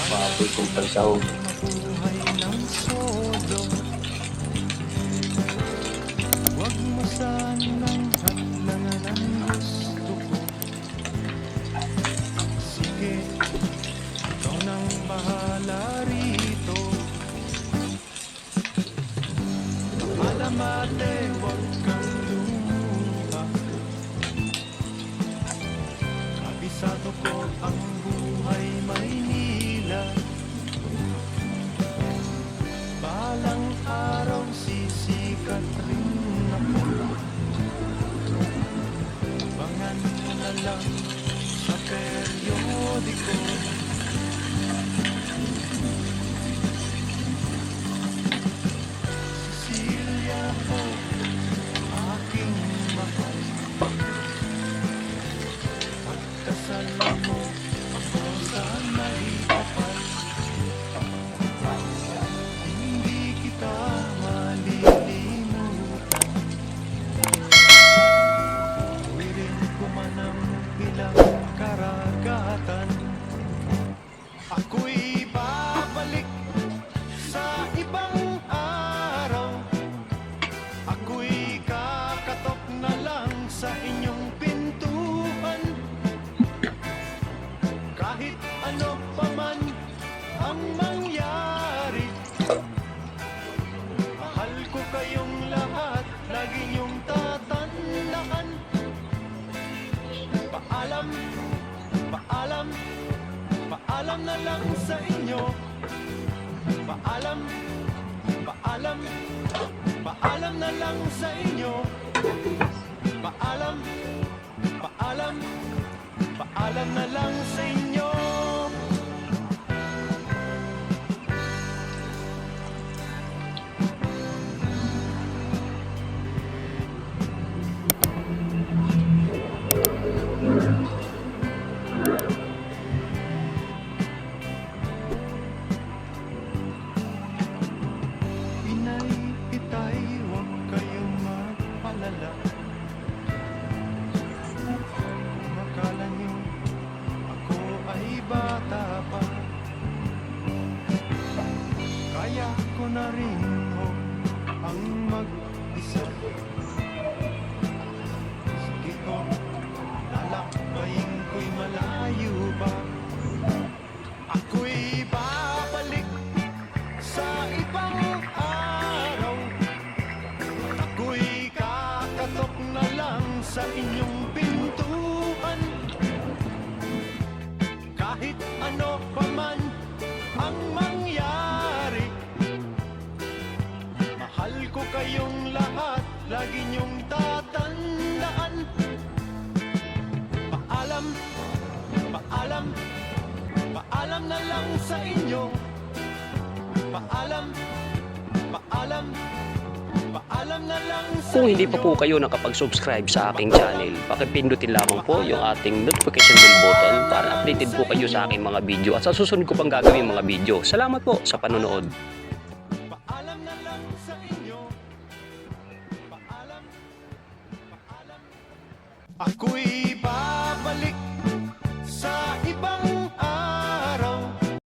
Papoy kong pansahog. Huwag mo sanang hadlangan ang gusto ko. Sige, ikaw nang bahala rito. Alamate, huwag kang lumuha. Kabisado ko ang buhay Maynila. Balang araw sisikat rin ako. Abangan mo na lang sa periodiko. Cecilia ko, aking mahal. Pagkasal mo ako sa may kapal. Hindi kita malilimutan. Tuwirin ko man ang bilang karagatan. Ako'y babalik sa ibang araw. Ako'y kakatok na lang sa inyong pintuan. Kahit ano pa man ang mangyari, mahal ko kayong lahat, lagi niyong tatandaan. Paalam, paalam, paalam na lang sa inyo. Paalam, paalam, paalam na lang sa inyo. Paalam, paalam, paalam na lang sa inyo. Inay, itay, huwag kayong magpalala. Kung akala niyo ako ay bata pa, kaya ko na rin ho ang mag-isa. Sige ko, lalakbayin ko'y malayo pa. Ako'y babalik sa ibang araw. Ako'y kakatok na lang sa inyong pintuan. Kahit ano pa man ang mangyari, mahal ko kayong lahat, lagi niyong tatandaan. Paalam, paalam, paalam na lang sa inyo. Paalam, paalam, paalam na lang sa Kung hindi pa inyo. po kayo nakapag-subscribe sa aking channel, pakipindutin lamang po yung ating notification bell button para updated po kayo sa aking mga video at sa susunod ko pang gagawin mga video. Salamat po sa panonood. Paalam na lang sa inyo. Paalam, paalam. Ako'y babalik